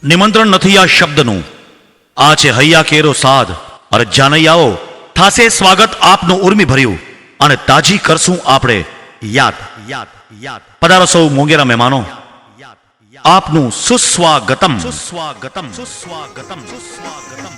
નિમંત્રણ નથી આ શબ્દનું, આ છે હૈયા કેરો સાદ. અરે જાનૈયાઓ, થાશે સ્વાગત આપનું ઉર્મી ભર્યું, અને તાજી કરશું આપણે યાદ. યાદ યાદ પધારો સૌ મોંઘેરા મહેમાનો, આપનું સુસ્વાગતમ. સુસ્વાગતમ સુસ્વાગતમ સુસ્વાગતમ.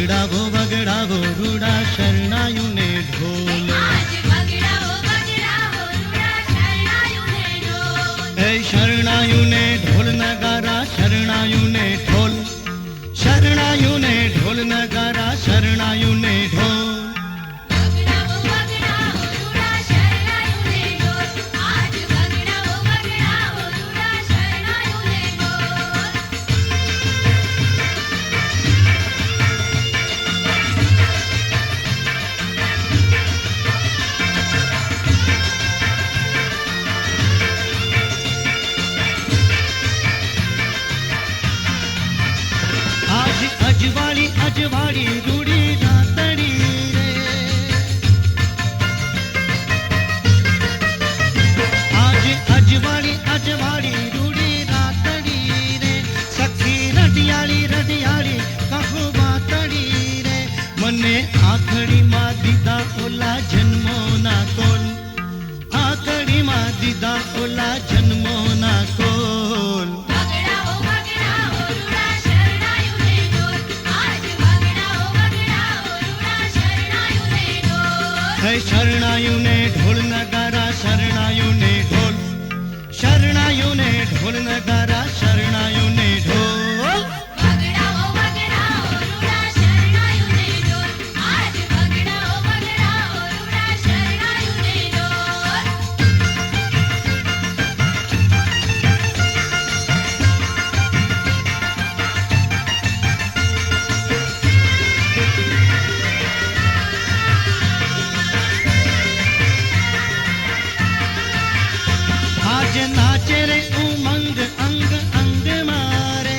વગડાવો રૂડા શરણાયુને ઢોલ. એ શરણાયુને ઢોલ નગારા શરણાયુને ઢોલ. શરણાયુને ઢોલ નગારા શરણાયુને ઢોલ. અજવાળી રૂડી રાતડી રે. આજે અજવાળી રૂડી રાતડી રે. સખી રડિયાળી કહો વાતડી રે. મને આખડીમાં દીધા ઓલા જન્મોના કોલ. આખડીમાં દીધા ઓલા જન્મોના કોલ. શરણાયુને ઢોલ નગારા શરણાયુને ઢોલ. શરણાયુને ઢોલ નગારા શરણાયુને ઢોલ. નાચે રે ઉમંગ અંગ અંગ મારે.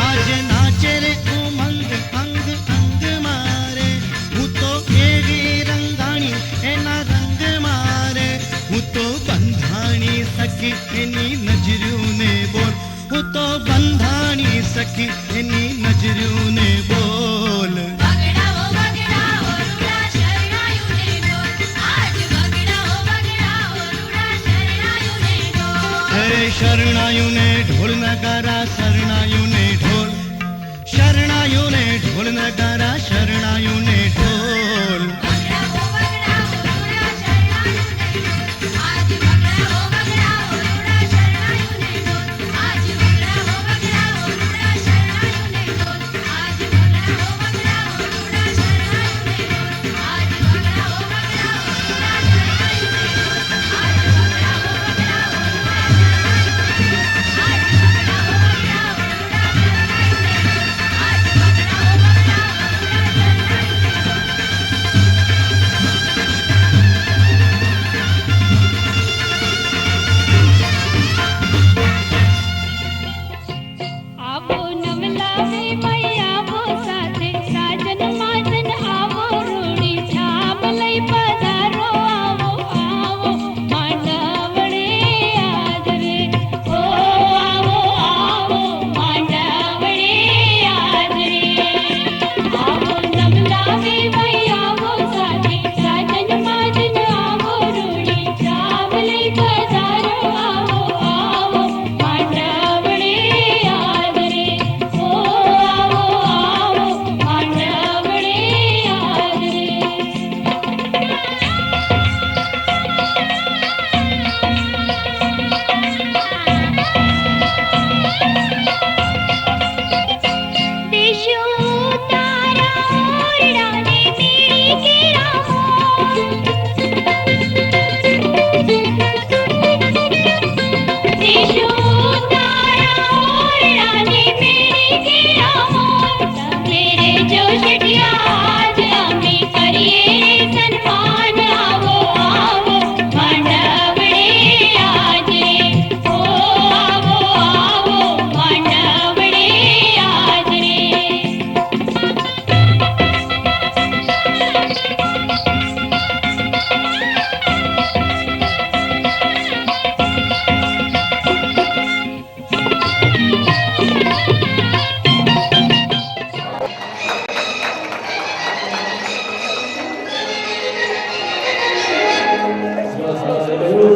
આજે નાચે રે ઉમંગ અંગ અંગ મારે. હું તો એવી રંગાણી એના રંગ મારે. હું તો બંધાણી સખી એની નજર્યુંને બોલ. હું તો બંધાણી સખી એની નજર્યુંને બોલ. શરણાયુને ઢોલ નગારા શરણાયુને ઢોલ. શરણાયુને ઢોલ નગારા શરણાયુને ઢોલ.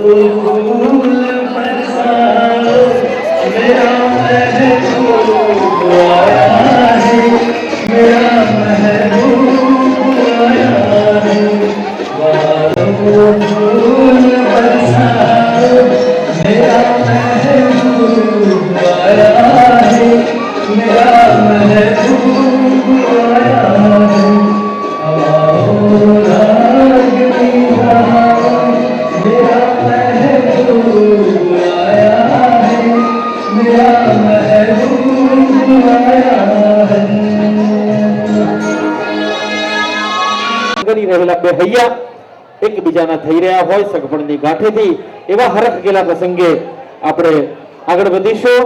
फूल बरसाओ मेरा महबूब ગયેલા બે હૈયા એકબીજાના થઈ રહ્યા હોય સગપણની ગાંઠેથી એવા હરખ ગયેલા પ્રસંગે આપણે આગળ વધીશું.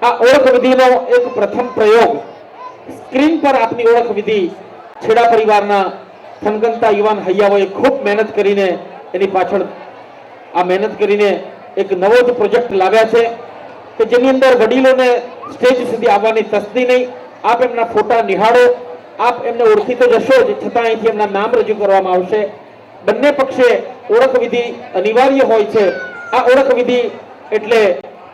આ ઓળખ વિધિનો એક પ્રથમ પ્રયોગ સ્ક્રીન પર આપની ઓળખ વિધિ છેડા પરિવારના થનગનતા યુવાન હૈયાઓએ ખૂબ મહેનત કરીને એની પાછળ આ મહેનત કરીને એક નવો જ પ્રોજેક્ટ લાવ્યા છે કે જેની અંદર વડીલોને સ્ટેજ સુધી આવવાની તસ્દી નહીં. આપ એમના ફોટા નિહાળો, આપ એમને ઓળખી તો જશો જ, છતાં અહીંથી એમના નામ રજૂ કરવામાં આવશે. બંને પક્ષે ઓળખ વિધિ અનિવાર્ય હોય છે. આ ઓળખ વિધિ એટલે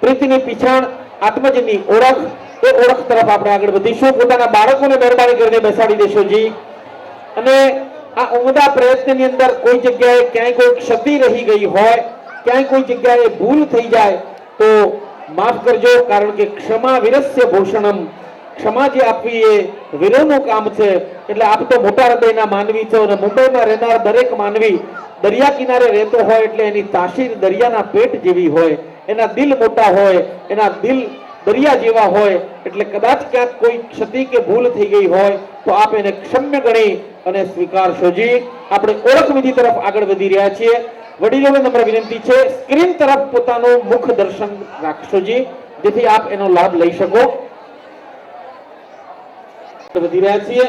પ્રીતિની પીછાણ, આત્મજની ઓળખ. એ ઓળખ તરફ આપણે આગળ વધીશું. પોતાના બાળકોને મહેરબાની કરીને બેસાડી દેશો જી. અને આ ઉમદા પ્રયત્નની અંદર કોઈ જગ્યાએ ક્યાંય કોઈ ક્ષતિ રહી ગઈ હોય, ક્યાંય કોઈ જગ્યાએ ભૂલ થઈ જાય તો માફ કરજો, કારણ કે ક્ષમા વિરસ્ય ભૂષણમ. ક્ષમા જે આપવી એ વીરોનું કામ છે. એટલે આપ તો મોટા હૃદયના માનવી છો અને મુંબઈમાં રહેનાર દરેક માનવી દરિયા કિનારે રહેતો હોય એટલે એની તાસીર દરિયાના પેટ જેવી હોય, એના દિલ મોટા હોય, એના દિલ દરિયા જેવા હોય. એટલે કદાચ ક્યાંક કોઈ ક્ષતિ કે ભૂલ થઈ ગઈ હોય તો આપ એને ક્ષમ્ય ગણી અને સ્વીકારશો જી. આપણે ઓળખ વિધિ તરફ આગળ વધી રહ્યા છીએ. વડીલોને નમ્ર વિનંતી છે, સ્ક્રીન તરફ પોતાનું મુખ દર્શન રાખશો જી, જેથી આપ એનો લાભ લઈ શકો. વધી રહ્યા છીએ.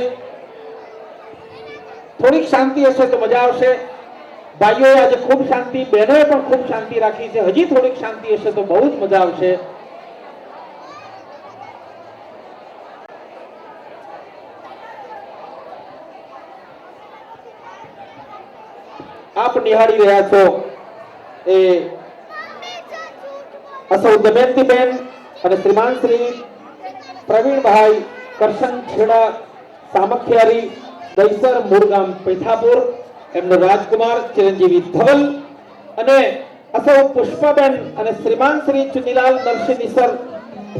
થોડીક શાંતિ હશે તો મજા આવશે. ભાઈઓએ આજે ખૂબ શાંતિ, બહેનોએ પણ ખૂબ શાંતિ રાખી છે. હજી થોડીક શાંતિ હશે તો બહુ જ મજા આવશે. આપ નિહાળી રહ્યા છો એ અસૌ દમયંતીબેન અને શ્રીમાન શ્રી પ્રવીણભાઈ કરશન છેડા સામખિયારી, દહીસર, મૂળગામ પૈથાપુર, એમનો રાજકુમાર ચિરંજીવી ધવલ અને અસૌ પુષ્પાબેન અને શ્રીમાન શ્રી ચુનીલાલ નરસિંહસર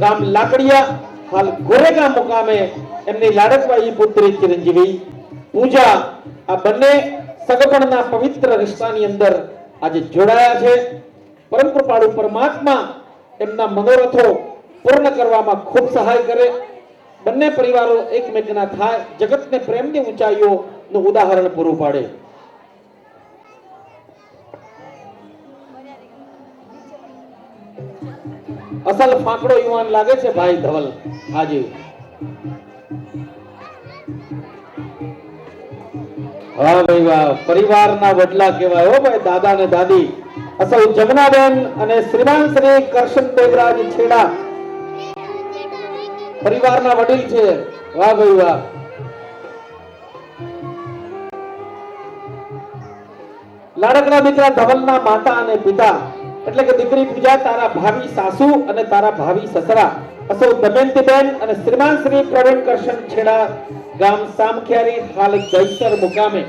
ગામ લાકડિયા, હાલ ગોરેગામ મુકામે એમની લાડકવાઈ પુત્રી ચિરંજીવી પૂજા. આ બંને સગપણના પવિત્ર રિશ્તાની અંદર આજે જોડાયા છે. પરમ કૃપાળુ પરમાત્મા એમના મનોરથો પૂર્ણ કરવામાં ખૂબ સહાય કરે. બંને પરિવારો એકમેકના થાય, જગતને પ્રેમની ઊંચાઈઓનું ઉદાહરણ પૂરું પાડે. અસલ ફાંકડો યુવાન લાગે છે ભાઈ ધવલ. હાજી વાહ ભાઈ વાહ, પરિવારના વડલા કહેવાય હો ભાઈ, દાદા ને દાદી. અસલ જમનાબેન અને શ્રીમાન શ્રી કરશન દેવરાજ છેડા પરિવારના વડીલ છે. વાહ ભાઈ વાહ. લાડકના દીકરા ધવલના માતા અને પિતા એટલે કે દીકરી પૂજા તારા ભાવી સાસુ અને તારા ભાવી સસરા અસૌ દમયંતીબેન અને શ્રીમાન શ્રી પ્રવીણ કરશન છેડા ગામ સામખિયારી, હાલ દહીસર મુકામે.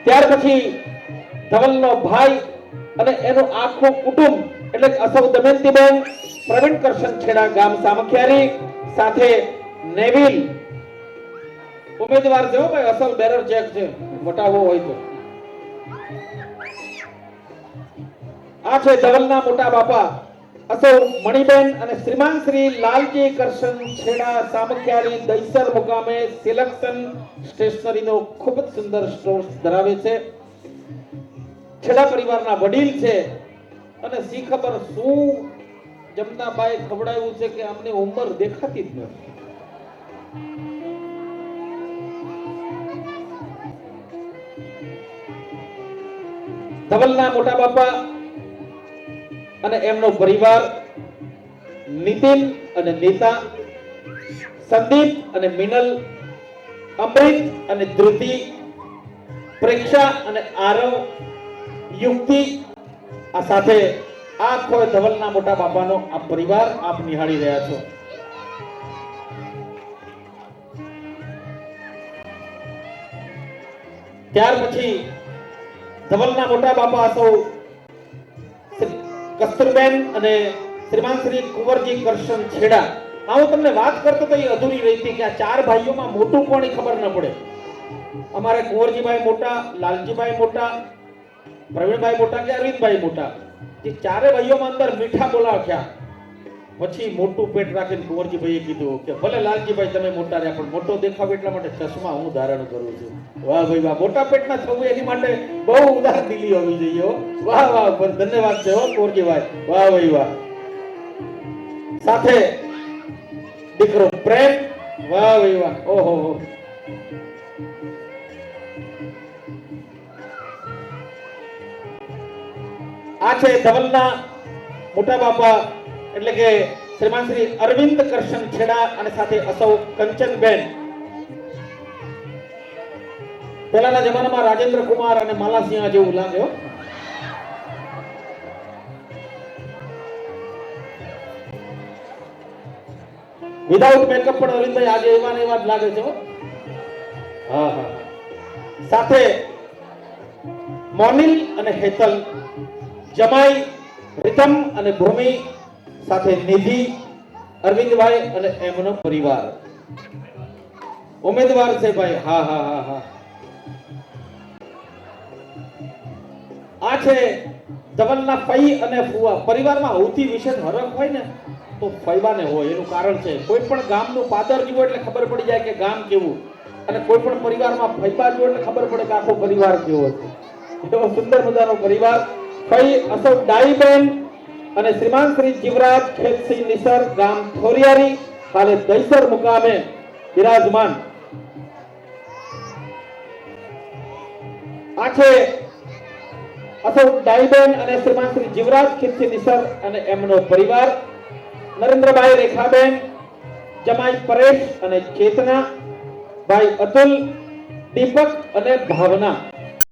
ત્યાર પછી ધવલનો ભાઈ અને એનું આખું કુટુંબ એટલે અસૌ દમયંતીબેન, પ્રવીણ કરશન છેડા ગામ સામખિયારી, સાથે નેવિલ ઉમેદવાર છે હો ભાઈ, અસલ બેરર ચેક છે, વટાવો હોય તો. આ છે ધવલના મોટા બાપા અસૌ મણિબેન અને શ્રીમાન શ્રી લાલજી કરશન છેડા સામખિયારી, દહીસર મુકામે સિલેક્શન સ્ટેશનરીનો ખૂબ જ સુંદર સ્ટોર ધરાવે છે. છેડા પરિવારના વડીલ છે અને સી ખબર શું જમનાભાઈ ખવડાવ્યું છે કે અમને ઉંમર દેખાતી જ નથી. ધવલના મોટા બાપા અને એમનો પરિવાર, નીતિન અને નીતા, સંદીપ અને મિનલ, અમૃત અને ધ્રુતિ, પ્રેક્ષા અને આરવ, યુક્તિ. આ સાથે આખો ધવલના મોટા બાપાનો આ પરિવાર આપ નિહાળી રહ્યા છો. ત્યાર પછી ધવલના મોટા બાપા સૌ કસ્તુરબેન અને શ્રીમાન શ્રી કુંવરજી કરશન છેડા. હું તમને વાત કરતો તો એ અધૂરી રહી હતી કે આ ચાર ભાઈઓમાં મોટું કોણ એ ખબર ન પડે. અમારે કુંવરજીભાઈ મોટા, લાલજીભાઈ મોટા, પ્રવીણભાઈ મોટા કે અરવિંદભાઈ મોટા, જે ચારે ભાઈઓમાં અંદર મીઠા બોલાવ્યા. પછી મોટું પેટ રાખીને કુંવરજીભાઈએ કીધું કે ભલે લાલજીભાઈ તમે મોટા રહ્યા પણ મોટો દેખાવ એટલા માટે ચશ્મા હું ધારણ કરું છું. વાહ ભાઈ વાહ, મોટા પેટના થવું એની માટે બહુ ઉદાર દિલી હોવી જોઈએ હો. વાહ વાહ, પણ ધન્યવાદ છે હો કુંવરજીભાઈ. વાહ ભાઈ વાહ. સાથે દીકરો પ્રેમ. વાહ ભાઈ વાહ. ઓહો હો. આ છે ધવલના મોટા બાપા એટલે કે શ્રીમાન શ્રી અરવિંદ કરશન છેડા અને સાથે અસૌ કંચનબેન. પહેલાના જમાનામાં રાજેન્દ્ર કુમાર અને માલાસિંહ જેવું લાગે હો. વિધાઉટ મેકઅપ પણ અરવિંદભાઈ આજે એવા ને એવા જ લાગે છે હો. હા હા. સાથે મોનિલ અને હેતલ, જમાઈ રીતમ અને ભૂમિ, સાથે નિધિ, અરવિંદભાઈ અને એમનો પરિવાર. ઉમેદવાર છે ભાઈ. હા હા હા હા. આ છે ધવલના ફઈ અને ફુવા. પરિવારમાં સૌથી વિશેષ હરખ હોય ને તો ફઈવાને હોય. એનું કારણ છે કોઈ પણ ગામનું પાદર જુઓ એટલે ખબર પડી જાય કે ગામ કેવું, અને કોઈ પણ પરિવારમાં ફઈબા જુઓ એટલે ખબર પડે કે આખો પરિવાર કેવો છે. એવો સુંદર મજાનો પરિવાર. ફઈ અશોક ડાઈબેન અને શ્રીમાન શ્રી જીવરાજ ખેતસિંહ નિસર, ગામ થોરિયારી, હાલે દહીસર મુકામે બિરાજમાન. આ છે અશોક ડાઈબેન અને શ્રીમાન શ્રી જીવરાજ ખેતસિંહ નિસર અને એમનો પરિવાર. નરેન્દ્રભાઈ રેખાબેન, જમાઈ પરેશ અને ચેતના, ભાઈ અતુલ, દીપક અને ભાવના.